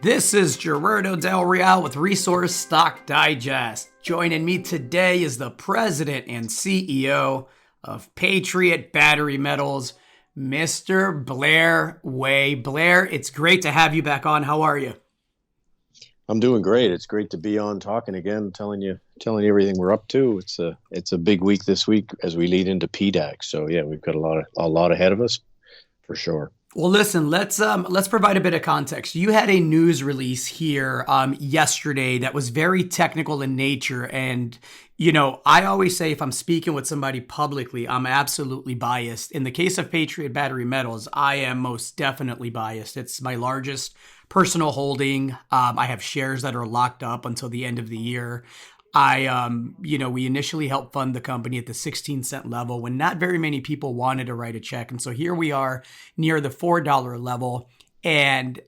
This is Gerardo Del Real with Resource Stock Digest. Joining me today is the president and CEO of Patriot Battery Metals, Mr. Blair Way. Blair, it's great to have you back on. How are you? I'm doing great. It's great to be on talking again, telling you everything we're up to. It's a big week this week as we lead into PDAC. So yeah, we've got a lot ahead of us for sure. Well, listen, let's provide a bit of context. You had a news release here yesterday that was very technical in nature, and I always say if I'm speaking with somebody publicly, I'm absolutely biased. In the case of Patriot Battery Metals, I am most definitely biased. It's my largest personal holding. I have shares that are locked up until the end of the year. We initially helped fund the company at the 16-cent level when not very many people wanted to write a check. And so here we are near the $4 level, and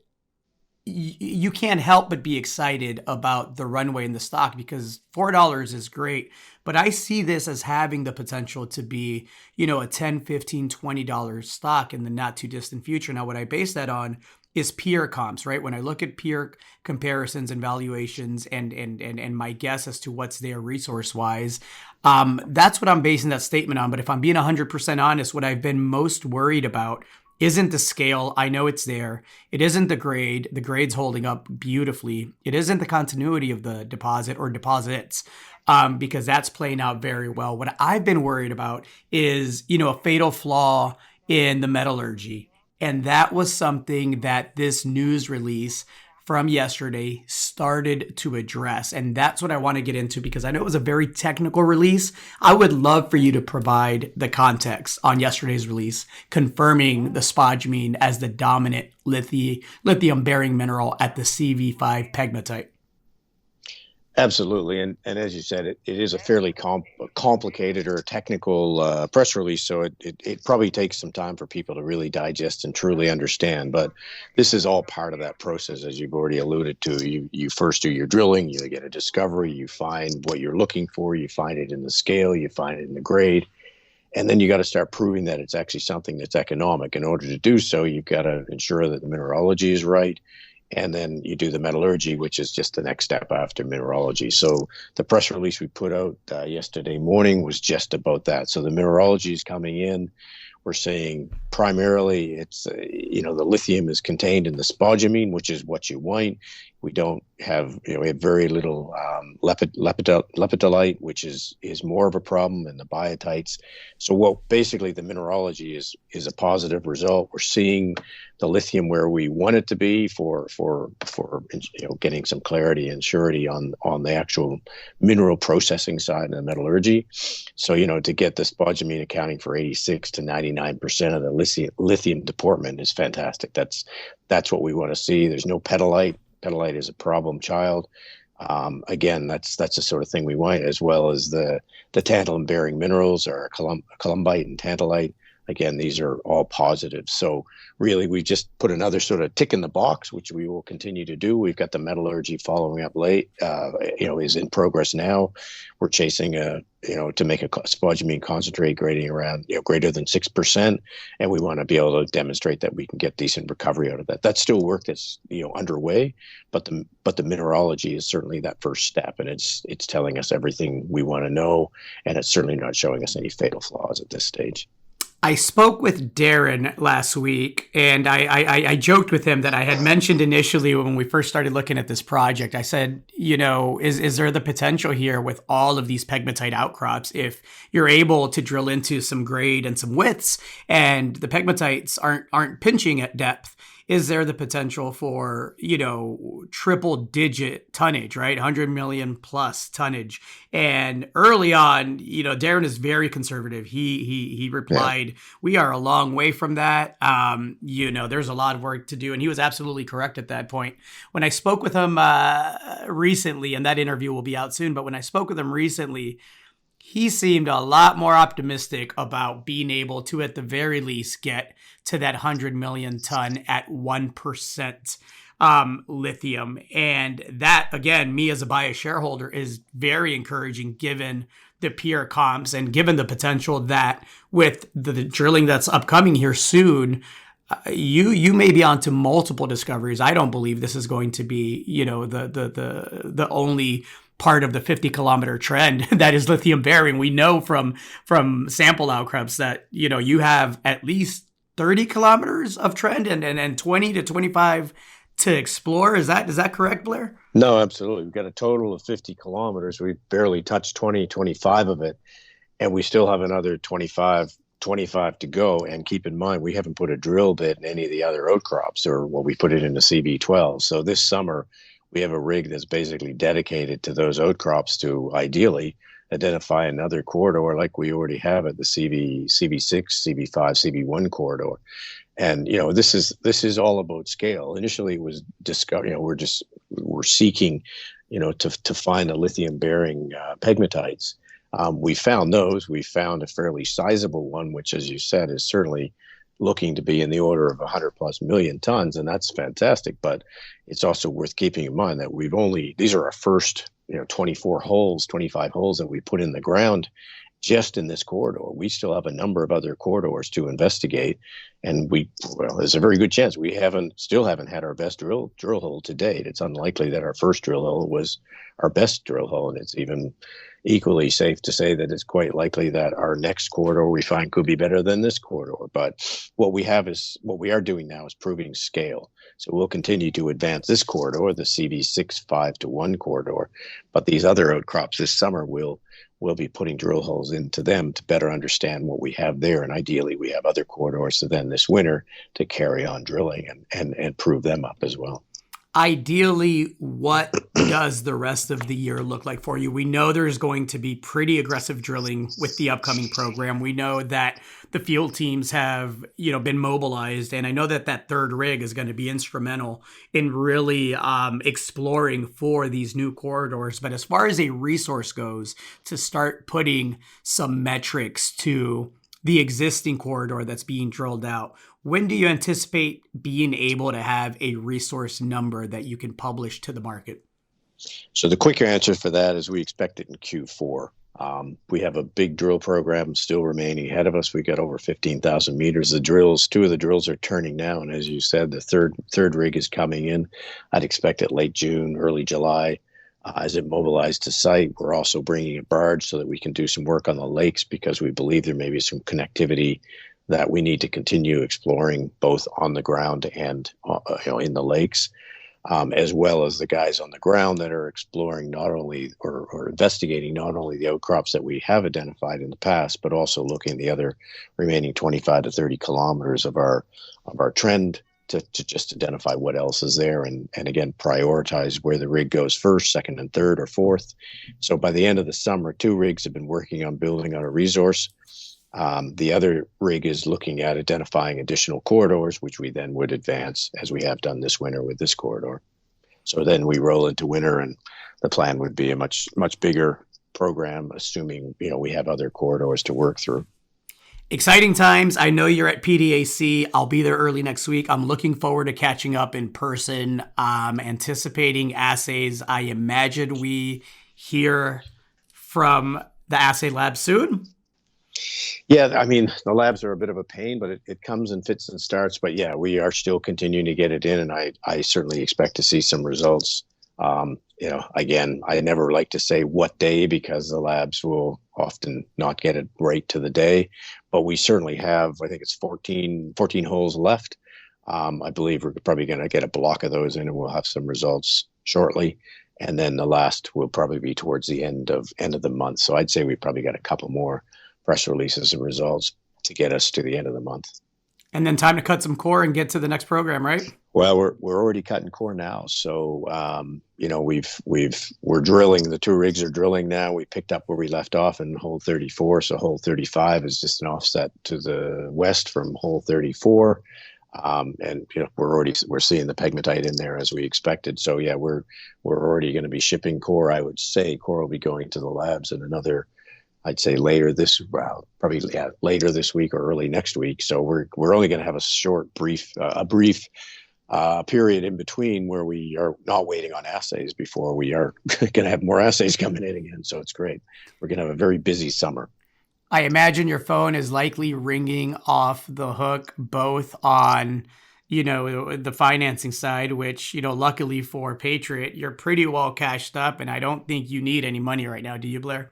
you can't help but be excited about the runway in the stock because $4 is great. But I see this as having the potential to be, a $10, $15, $20 stock in the not too distant future. Now, what I base that on is peer comps, right? When I look at peer comparisons and valuations and my guess as to what's there resource-wise, that's what I'm basing that statement on. But if I'm being 100% honest, what I've been most worried about isn't the scale. I know it's there. It isn't the grade. The grade's holding up beautifully. It isn't the continuity of the deposit or deposits, because that's playing out very well. What I've been worried about is, a fatal flaw in the metallurgy. And that was something that this news release from yesterday started to address. And that's what I want to get into because I know it was a very technical release. I would love for you to provide the context on yesterday's release, confirming the spodumene as the dominant lithium-bearing mineral at the CV5 pegmatite. Absolutely. And as you said, it is a fairly complicated or technical press release. So it probably takes some time for people to really digest and truly understand. But this is all part of that process, as you've already alluded to. You first do your drilling, you get a discovery, you find what you're looking for, you find it in the scale, you find it in the grade. And then you got to start proving that it's actually something that's economic. In order to do so, you've got to ensure that the mineralogy is right. And then you do the metallurgy, which is just the next step after mineralogy. So the press release we put out yesterday morning was just about that. So the mineralogy is coming in. We're saying primarily it's, the lithium is contained in the spodumene, which is what you want. We don't have, we have very little lepidolite, which is more of a problem, and the biotites. So what basically the mineralogy is a positive result. We're seeing the lithium where we want it to be for getting some clarity and surety on the actual mineral processing side and the metallurgy. So to get the spodumene accounting for 86 to 99% of the lithium deportment is fantastic. That's what we want to see. There's no pedalite. Pedalite is a problem child. Again, that's the sort of thing we want, as well as the tantalum bearing minerals are columbite and tantalite. Again, these are all positive. So really, we just put another sort of tick in the box, which we will continue to do. We've got the metallurgy following up late, is in progress now. We're chasing to make a spodumene concentrate grading around, greater than 6%. And we want to be able to demonstrate that we can get decent recovery out of that. That's still work that's, underway, but the mineralogy is certainly that first step. And it's telling us everything we want to know. And it's certainly not showing us any fatal flaws at this stage. I spoke with Darren last week, and I joked with him that I had mentioned initially when we first started looking at this project, I said, is there the potential here with all of these pegmatite outcrops, if you're able to drill into some grade and some widths and the pegmatites aren't pinching at depth, is there the potential for, triple digit tonnage, right? 100 million plus tonnage. And early on, Darren is very conservative. He replied, we are a long way from that. There's a lot of work to do. And he was absolutely correct at that point. When I spoke with him recently, and that interview will be out soon, but when I spoke with him recently, he seemed a lot more optimistic about being able to, at the very least, get to that 100 million ton at 1% lithium. And that, again, me as a biased shareholder, is very encouraging given the peer comps and given the potential that with the drilling that's upcoming here soon, You may be onto multiple discoveries. I don't believe this is going to be, the only part of the 50-kilometer trend that is lithium bearing. We know from sample outcrops that you have at least 30 kilometers of trend and 20 to 25 to explore. Is that correct, Blair? No, absolutely. We've got a total of 50 kilometers. We barely touched 20, 25 of it, and we still have another 25 to go. And keep in mind, we haven't put a drill bit in any of the other outcrops, or we put it in the CB12. So this summer, we have a rig that's basically dedicated to those outcrops to ideally identify another corridor like we already have at the CB6, CB5, CB1 corridor. And this is all about scale. Initially, it was discovered. We're seeking, to find the lithium bearing pegmatites. We found those. We found a fairly sizable one, which, as you said, is certainly looking to be in the order of 100 plus million tons, and that's fantastic. But it's also worth keeping in mind that these are our first 24 holes, 25 holes that we put in the ground just in this corridor. We still have a number of other corridors to investigate, and there's a very good chance we still haven't had our best drill hole to date. It's unlikely that our first drill hole was our best drill hole, and it's even equally safe to say that it's quite likely that our next corridor we find could be better than this corridor. But what we are doing now is proving scale. So we'll continue to advance this corridor, the CV6 5 to 1 corridor, but these other outcrops this summer we'll be putting drill holes into them to better understand what we have there. And ideally we have other corridors so then this winter to carry on drilling and prove them up as well. Ideally, what does the rest of the year look like for you? We know there's going to be pretty aggressive drilling with the upcoming program. We know that the field teams have, been mobilized, and I know that third rig is going to be instrumental in really exploring for these new corridors. But as far as a resource goes, to start putting some metrics to the existing corridor that's being drilled out, when do you anticipate being able to have a resource number that you can publish to the market? So the quicker answer for that is we expect it in Q4. We have a big drill program still remaining ahead of us. We got over 15,000 meters. Two of the drills are turning now, and as you said, the third rig is coming in. I'd expect it late June, early July. As it mobilized to site, we're also bringing a barge so that we can do some work on the lakes because we believe there may be some connectivity that we need to continue exploring both on the ground and in the lakes, as well as the guys on the ground that are exploring not only or investigating not only the outcrops that we have identified in the past, but also looking at the other remaining 25 to 30 kilometers of our trend to just identify what else is there and again prioritize where the rig goes first, second and third or fourth. So by the end of the summer, 2 rigs have been working on building on a resource. The other rig is looking at identifying additional corridors, which we then would advance as we have done this winter with this corridor. So then we roll into winter, and the plan would be a much, much bigger program, assuming, we have other corridors to work through. Exciting times. I know you're at PDAC. I'll be there early next week. I'm looking forward to catching up in person, anticipating assays. I imagine we hear from the assay lab soon. Yeah, I mean, the labs are a bit of a pain, but it comes in fits and starts. But yeah, we are still continuing to get it in, and I certainly expect to see some results. Again, I never like to say what day because the labs will often not get it right to the day, but we certainly have, I think it's 14 holes left. I believe we're probably going to get a block of those in, and we'll have some results shortly. And then the last will probably be towards the end of the month. So I'd say we probably got a couple more press releases and results to get us to the end of the month. And then time to cut some core and get to the next program, right? Well, we're already cutting core now. So, we're drilling. The 2 rigs are drilling now. We picked up where we left off in hole 34. So hole 35 is just an offset to the west from hole 34. And we're seeing the pegmatite in there as we expected. So yeah, we're already going to be shipping core. I would say core will be going to the labs in another, I'd say later this week or early next week. So we're only going to have a brief period in between where we are not waiting on assays before we are going to have more assays coming in again. So it's great. We're going to have a very busy summer. I imagine your phone is likely ringing off the hook, both on, the financing side, which, luckily for Patriot, you're pretty well cashed up, and I don't think you need any money right now, do you, Blair?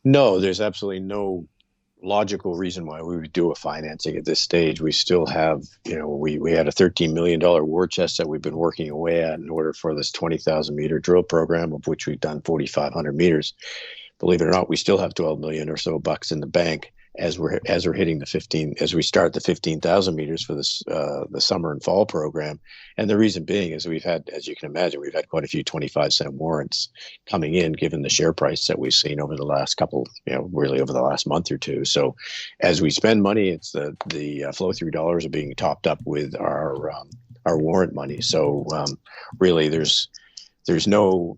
No, there's absolutely no logical reason why we would do a financing at this stage. We still have, we had a $13 million war chest that we've been working away at in order for this 20,000 meter drill program, of which we've done 4,500 meters. Believe it or not, we still have 12 million or so bucks in the bank as we're hitting as we start the 15,000 meters for this the summer and fall program. And the reason being is we've had, as you can imagine, we've had quite a few 25-cent warrants coming in, given the share price that we've seen over the last couple, really over the last month or two. So as we spend money, it's the flow through dollars are being topped up with our warrant money. So really, there's no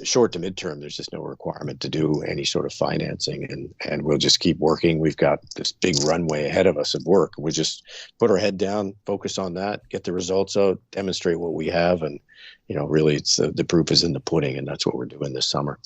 short to midterm. There's just no requirement to do any sort of financing, and we'll just keep working. We've got this big runway ahead of us of work. We'll just put our head down, focus on that, get the results out, demonstrate what we have, and really, it's the proof is in the pudding, and that's what we're doing this summer.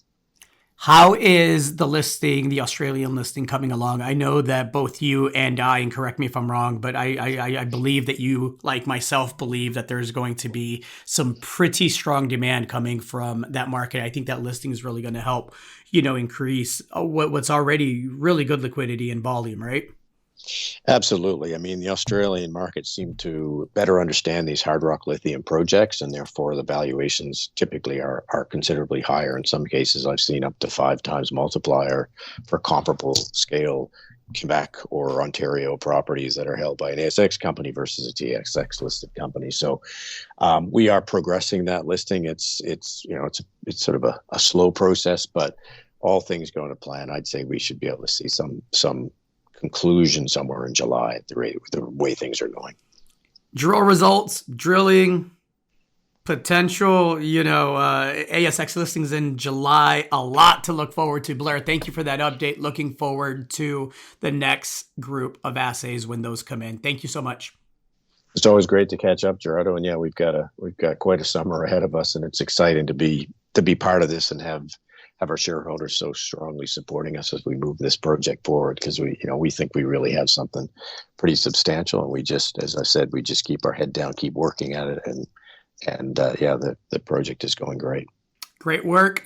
How is the Australian listing coming along? I know that both you and I, and correct me if I'm wrong, but I believe that you, like myself, believe that there's going to be some pretty strong demand coming from that market. I think that listing is really going to help, increase what's already really good liquidity and volume, right? Absolutely. I mean, the Australian markets seem to better understand these hard rock lithium projects, and therefore the valuations typically are considerably higher. In some cases, I've seen up to 5 times multiplier for comparable scale Quebec or Ontario properties that are held by an ASX company versus a TSX listed company. So we are progressing that listing. It's sort of a slow process, but all things going to plan, I'd say we should be able to see some conclusion somewhere in July, the way things are going. Drill results, drilling, potential, ASX listings in July. A lot to look forward to. Blair, thank you for that update. Looking forward to the next group of assays when those come in. Thank you so much. It's always great to catch up, Gerardo. And yeah, we've got quite a summer ahead of us, and it's exciting to be part of this and have our shareholders so strongly supporting us as we move this project forward, because we think we really have something pretty substantial, and we just, as I said, we just keep our head down, keep working at it, and the project is going great. Great work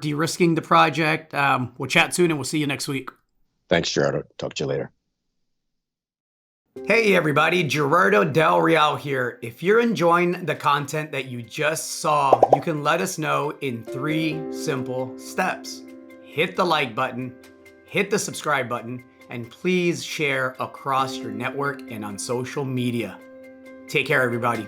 de-risking the project. We'll chat soon, and we'll see you next week. Thanks, Gerardo. Talk to you later. Hey everybody, Gerardo Del Real here. If you're enjoying the content that you just saw, you can let us know in 3 simple steps. Hit the like button, hit the subscribe button, and please share across your network and on social media. Take care, everybody.